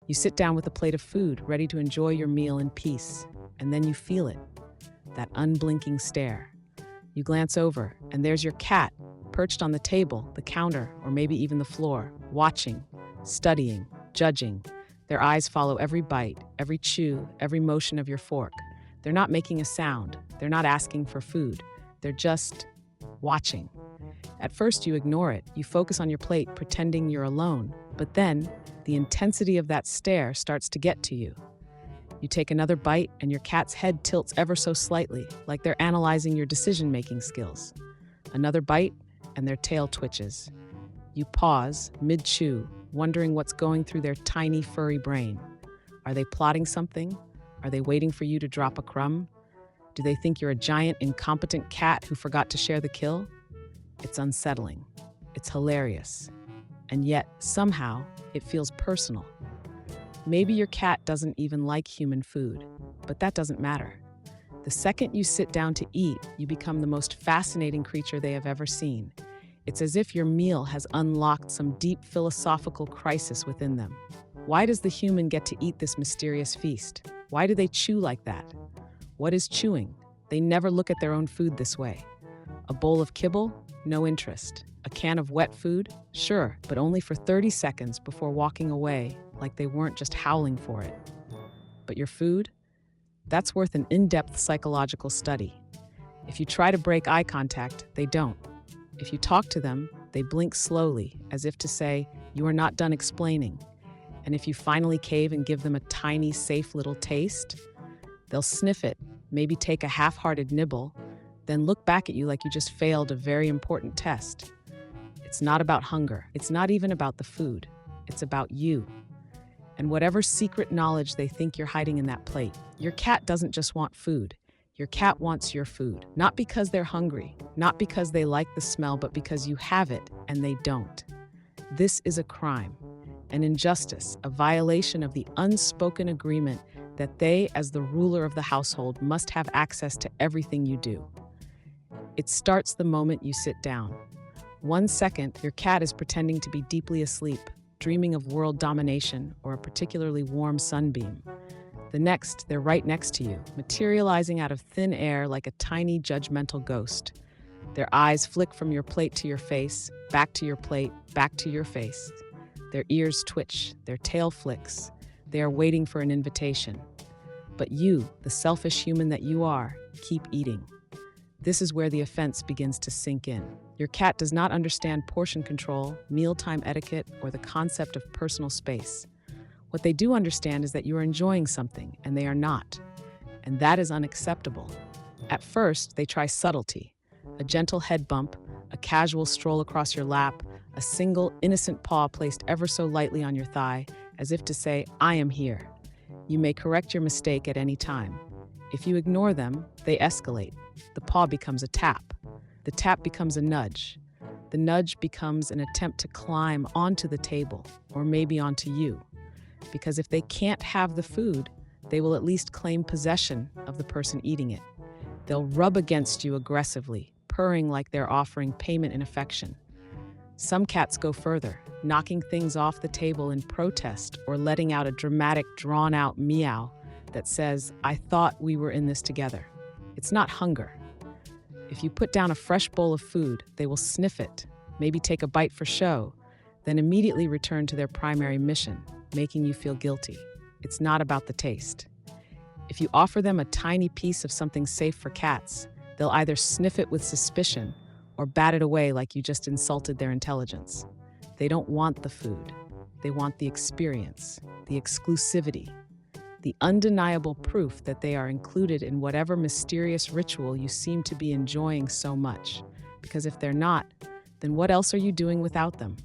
You sit down with a plate of food, ready to enjoy your meal in peace, and then you feel it, that unblinking stare. You glance over, and there's your cat, perched on the table, the counter, or maybe even the floor, watching, studying, judging. Their eyes follow every bite, every chew, every motion of your fork. They're not making a sound. They're not asking for food. They're just watching. At first, you ignore it. You focus on your plate, pretending you're alone. But then, the intensity of that stare starts to get to you. You take another bite, and your cat's head tilts ever so slightly, like they're analyzing your decision-making skills. Another bite, and their tail twitches. You pause, mid-chew, wondering what's going through their tiny, furry brain. Are they plotting something? Are they waiting for you to drop a crumb? Do they think you're a giant, incompetent cat who forgot to share the kill? It's unsettling. It's hilarious. And yet, somehow, it feels personal. Maybe your cat doesn't even like human food, but that doesn't matter. The second you sit down to eat, you become the most fascinating creature they have ever seen. It's as if your meal has unlocked some deep philosophical crisis within them. Why does the human get to eat this mysterious feast? Why do they chew like that? What is chewing? They never look at their own food this way. A bowl of kibble? No interest. A can of wet food? Sure, but only for 30 seconds before walking away, like they weren't just howling for it. But your food? That's worth an in-depth psychological study. If you try to break eye contact, they don't. If you talk to them, they blink slowly, as if to say, "You are not done explaining." And if you finally cave and give them a tiny, safe little taste, they'll sniff it, maybe take a half-hearted nibble, then look back at you like you just failed a very important test. It's not about hunger. It's not even about the food. It's about you. And whatever secret knowledge they think you're hiding in that plate. Your cat doesn't just want food. Your cat wants your food. Not because they're hungry, not because they like the smell, but because you have it and they don't. This is a crime, an injustice, a violation of the unspoken agreement that they, as the ruler of the household, must have access to everything you do. It starts the moment you sit down. 1 second, your cat is pretending to be deeply asleep, dreaming of world domination or a particularly warm sunbeam. The next, they're right next to you, materializing out of thin air like a tiny judgmental ghost. Their eyes flick from your plate to your face, back to your plate, back to your face. Their ears twitch, their tail flicks. They are waiting for an invitation. But you, the selfish human that you are, keep eating. This is where the offense begins to sink in. Your cat does not understand portion control, mealtime etiquette, or the concept of personal space. What they do understand is that you are enjoying something, and they are not. And that is unacceptable. At first, they try subtlety. A gentle head bump, a casual stroll across your lap, a single innocent paw placed ever so lightly on your thigh, as if to say, "I am here." You may correct your mistake at any time. If you ignore them, they escalate. The paw becomes a tap. The tap becomes a nudge. The nudge becomes an attempt to climb onto the table, or maybe onto you. Because if they can't have the food, they will at least claim possession of the person eating it. They'll rub against you aggressively, purring like they're offering payment in affection. Some cats go further, knocking things off the table in protest or letting out a dramatic, drawn-out meow that says, "I thought we were in this together." It's not hunger. If you put down a fresh bowl of food, they will sniff it, maybe take a bite for show, then immediately return to their primary mission, making you feel guilty. It's not about the taste. If you offer them a tiny piece of something safe for cats, they'll either sniff it with suspicion or bat it away like you just insulted their intelligence. They don't want the food. They want the experience, the exclusivity, the undeniable proof that they are included in whatever mysterious ritual you seem to be enjoying so much. Because if they're not, then what else are you doing without them?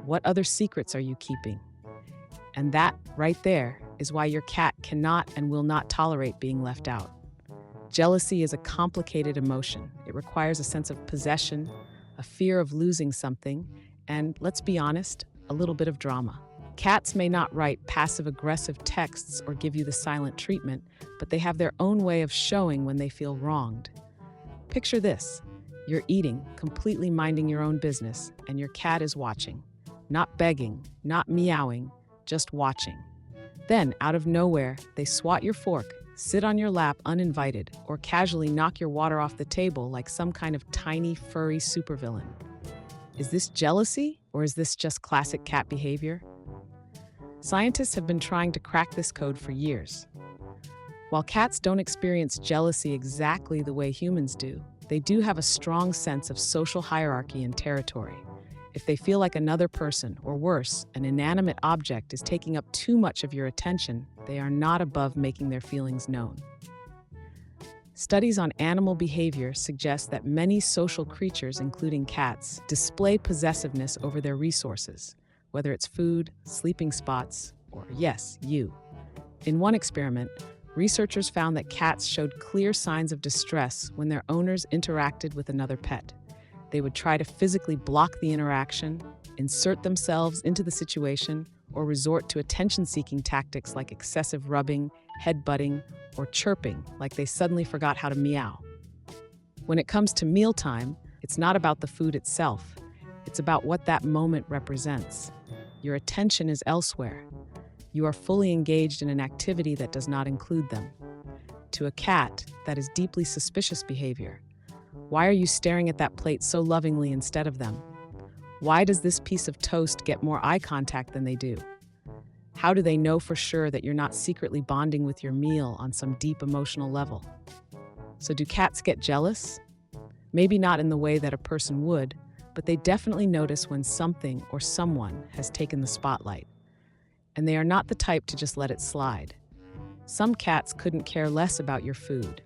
What other secrets are you keeping? And that, right there, is why your cat cannot and will not tolerate being left out. Jealousy is a complicated emotion. It requires a sense of possession, a fear of losing something, and, let's be honest, a little bit of drama. Cats may not write passive-aggressive texts or give you the silent treatment, but they have their own way of showing when they feel wronged. Picture this. You're eating, completely minding your own business, and your cat is watching. Not begging, not meowing, just watching. Then, out of nowhere, they swat your fork, sit on your lap uninvited, or casually knock your water off the table like some kind of tiny, furry supervillain. Is this jealousy, or is this just classic cat behavior? Scientists have been trying to crack this code for years. While cats don't experience jealousy exactly the way humans do, they do have a strong sense of social hierarchy and territory. If they feel like another person, or worse, an inanimate object is taking up too much of your attention, they are not above making their feelings known. Studies on animal behavior suggest that many social creatures, including cats, display possessiveness over their resources, whether it's food, sleeping spots, or, yes, you. In one experiment, researchers found that cats showed clear signs of distress when their owners interacted with another pet. They would try to physically block the interaction, insert themselves into the situation, or resort to attention-seeking tactics like excessive rubbing, head-butting, or chirping like they suddenly forgot how to meow. When it comes to mealtime, it's not about the food itself. It's about what that moment represents. Your attention is elsewhere. You are fully engaged in an activity that does not include them. To a cat, that is deeply suspicious behavior. Why are you staring at that plate so lovingly instead of them? Why does this piece of toast get more eye contact than they do? How do they know for sure that you're not secretly bonding with your meal on some deep emotional level? So do cats get jealous? Maybe not in the way that a person would, but they definitely notice when something or someone has taken the spotlight. And they are not the type to just let it slide. Some cats couldn't care less about your food.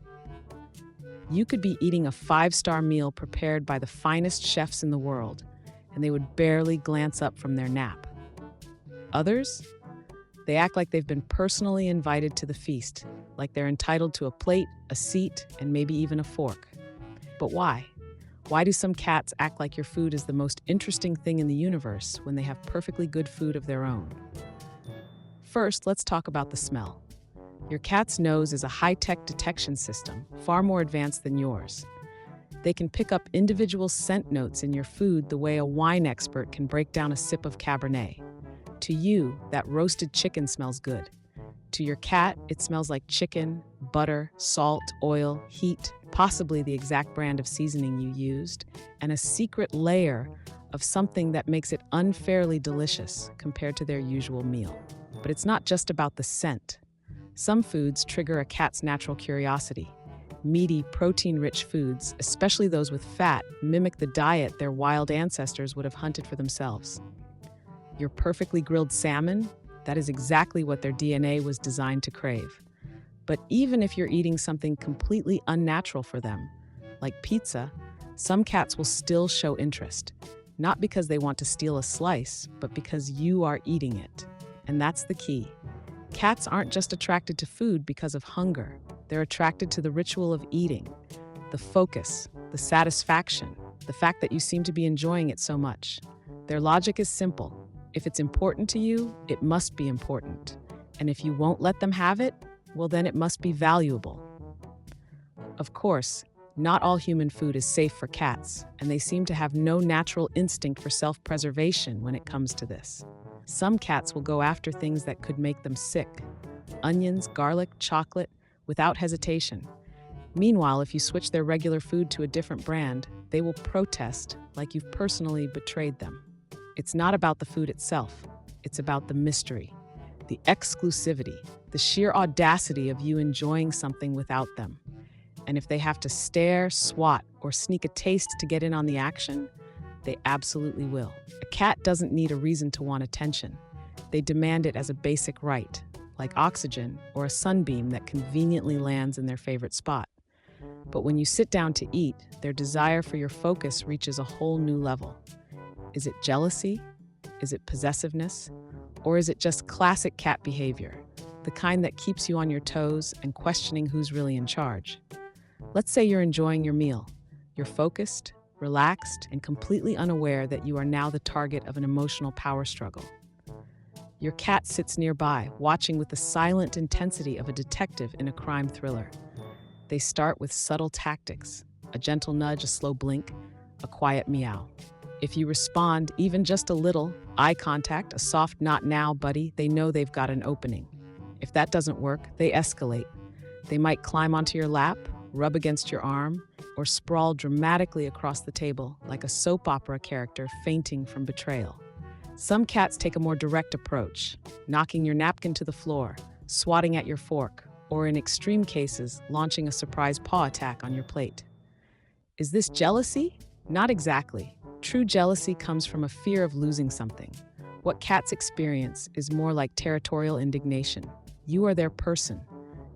You could be eating a 5-star meal prepared by the finest chefs in the world, and they would barely glance up from their nap. Others? They act like they've been personally invited to the feast, like they're entitled to a plate, a seat, and maybe even a fork. But why? Why do some cats act like your food is the most interesting thing in the universe when they have perfectly good food of their own? First, let's talk about the smell. Your cat's nose is a high-tech detection system, far more advanced than yours. They can pick up individual scent notes in your food the way a wine expert can break down a sip of Cabernet. To you, that roasted chicken smells good. To your cat, it smells like chicken, butter, salt, oil, heat, possibly the exact brand of seasoning you used, and a secret layer of something that makes it unfairly delicious compared to their usual meal. But it's not just about the scent. Some foods trigger a cat's natural curiosity. Meaty, protein-rich foods, especially those with fat, mimic the diet their wild ancestors would have hunted for themselves. Your perfectly grilled salmon? That is exactly what their DNA was designed to crave. But even if you're eating something completely unnatural for them, like pizza, some cats will still show interest. Not because they want to steal a slice, but because you are eating it. And that's the key. Cats aren't just attracted to food because of hunger. They're attracted to the ritual of eating, the focus, the satisfaction, the fact that you seem to be enjoying it so much. Their logic is simple. If it's important to you, it must be important. And if you won't let them have it, well, then it must be valuable. Of course, not all human food is safe for cats, and they seem to have no natural instinct for self-preservation when it comes to this. Some cats will go after things that could make them sick. Onions, garlic, chocolate, without hesitation. Meanwhile, if you switch their regular food to a different brand, they will protest like you've personally betrayed them. It's not about the food itself. It's about the mystery, the exclusivity, the sheer audacity of you enjoying something without them. And if they have to stare, swat, or sneak a taste to get in on the action, they absolutely will. A cat doesn't need a reason to want attention. They demand it as a basic right, like oxygen or a sunbeam that conveniently lands in their favorite spot. But when you sit down to eat, their desire for your focus reaches a whole new level. Is it jealousy? Is it possessiveness? Or is it just classic cat behavior, the kind that keeps you on your toes and questioning who's really in charge? Let's say you're enjoying your meal. You're focused, relaxed, and completely unaware that you are now the target of an emotional power struggle. Your cat sits nearby, watching with the silent intensity of a detective in a crime thriller. They start with subtle tactics, a gentle nudge, a slow blink, a quiet meow. If you respond even just a little, eye contact, a soft "not now, buddy," they know they've got an opening. If that doesn't work, they escalate. They might climb onto your lap, rub against your arm, or sprawl dramatically across the table like a soap opera character fainting from betrayal. Some cats take a more direct approach, knocking your napkin to the floor, swatting at your fork, or in extreme cases, launching a surprise paw attack on your plate. Is this jealousy? Not exactly. True jealousy comes from a fear of losing something. What cats experience is more like territorial indignation. You are their person.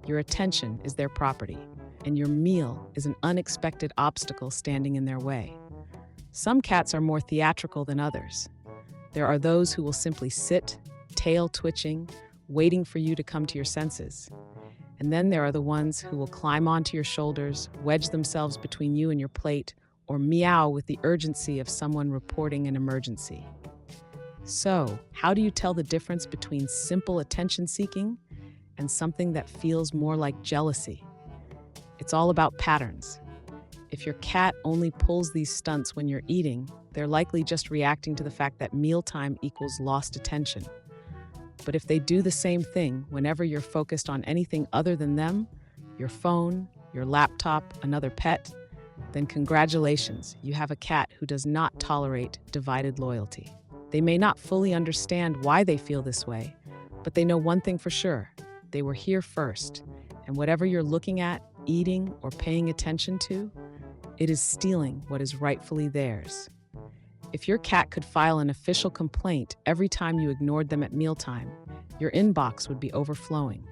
Your attention is their property, and your meal is an unexpected obstacle standing in their way. Some cats are more theatrical than others. There are those who will simply sit, tail twitching, waiting for you to come to your senses. And then there are the ones who will climb onto your shoulders, wedge themselves between you and your plate, or meow with the urgency of someone reporting an emergency. So, how do you tell the difference between simple attention-seeking and something that feels more like jealousy? It's all about patterns. If your cat only pulls these stunts when you're eating, they're likely just reacting to the fact that mealtime equals lost attention. But if they do the same thing whenever you're focused on anything other than them, your phone, your laptop, another pet, then congratulations, you have a cat who does not tolerate divided loyalty. They may not fully understand why they feel this way, but they know one thing for sure. They were here first, and whatever you're looking at, eating, or paying attention to, it is stealing what is rightfully theirs. If your cat could file an official complaint every time you ignored them at mealtime, your inbox would be overflowing.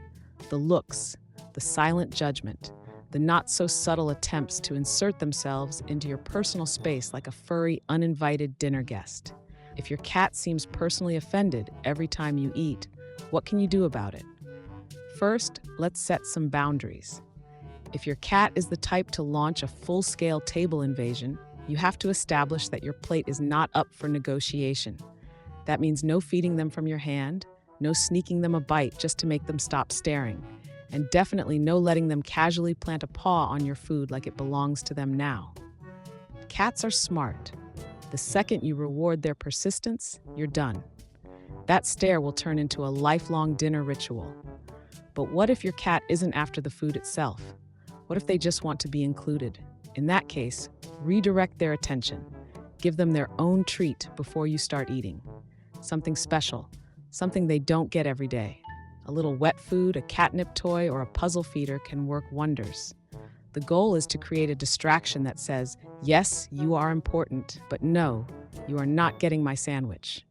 The looks, the silent judgment, the not-so-subtle attempts to insert themselves into your personal space like a furry, uninvited dinner guest. If your cat seems personally offended every time you eat, what can you do about it? First, let's set some boundaries. If your cat is the type to launch a full-scale table invasion, you have to establish that your plate is not up for negotiation. That means no feeding them from your hand, no sneaking them a bite just to make them stop staring, and definitely no letting them casually plant a paw on your food like it belongs to them now. Cats are smart. The second you reward their persistence, you're done. That stare will turn into a lifelong dinner ritual. But what if your cat isn't after the food itself? What if they just want to be included? In that case, redirect their attention. Give them their own treat before you start eating. Something special, something they don't get every day. A little wet food, a catnip toy, or a puzzle feeder can work wonders. The goal is to create a distraction that says, yes, you are important, but no, you are not getting my sandwich.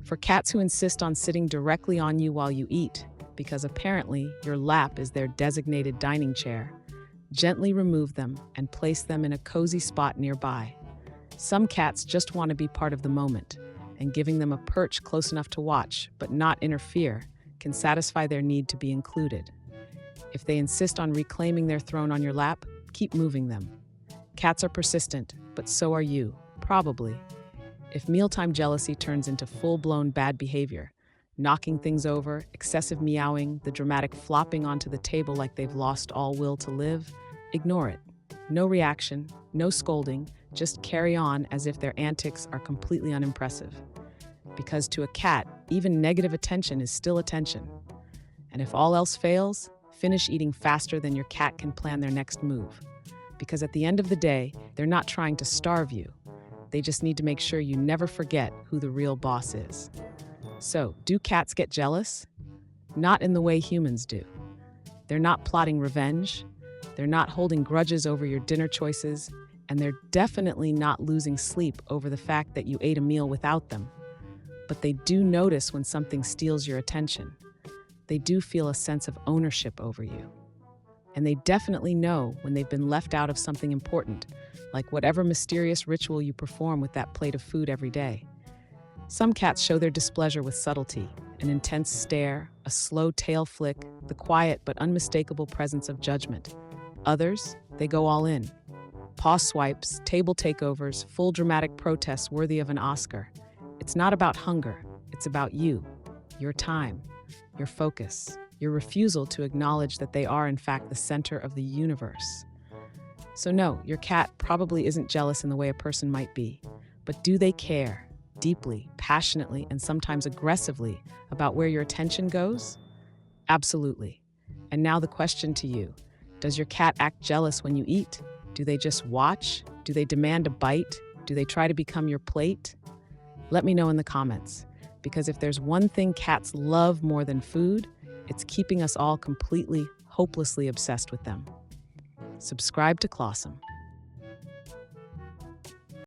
For cats who insist on sitting directly on you while you eat, because apparently your lap is their designated dining chair, gently remove them and place them in a cozy spot nearby. Some cats just want to be part of the moment, and giving them a perch close enough to watch, but not interfere, can satisfy their need to be included. If they insist on reclaiming their throne on your lap, keep moving them. Cats are persistent, but so are you, probably. If mealtime jealousy turns into full-blown bad behavior, knocking things over, excessive meowing, the dramatic flopping onto the table like they've lost all will to live, ignore it. No reaction, no scolding, just carry on as if their antics are completely unimpressive. Because to a cat, even negative attention is still attention. And if all else fails, finish eating faster than your cat can plan their next move. Because at the end of the day, they're not trying to starve you. They just need to make sure you never forget who the real boss is. So, do cats get jealous? Not in the way humans do. They're not plotting revenge. They're not holding grudges over your dinner choices. And they're definitely not losing sleep over the fact that you ate a meal without them. But they do notice when something steals your attention. They do feel a sense of ownership over you. And they definitely know when they've been left out of something important, like whatever mysterious ritual you perform with that plate of food every day. Some cats show their displeasure with subtlety, an intense stare, a slow tail flick, the quiet but unmistakable presence of judgment. Others, they go all in. Paw swipes, table takeovers, full dramatic protests worthy of an Oscar. It's not about hunger, it's about you, your time, your focus, your refusal to acknowledge that they are in fact the center of the universe. So no, your cat probably isn't jealous in the way a person might be, but do they care, deeply, passionately, and sometimes aggressively about where your attention goes? Absolutely. And now the question to you. Does your cat act jealous when you eat? Do they just watch? Do they demand a bite? Do they try to become your plate? Let me know in the comments, because if there's one thing cats love more than food, it's keeping us all completely, hopelessly obsessed with them. Subscribe to Klawsome.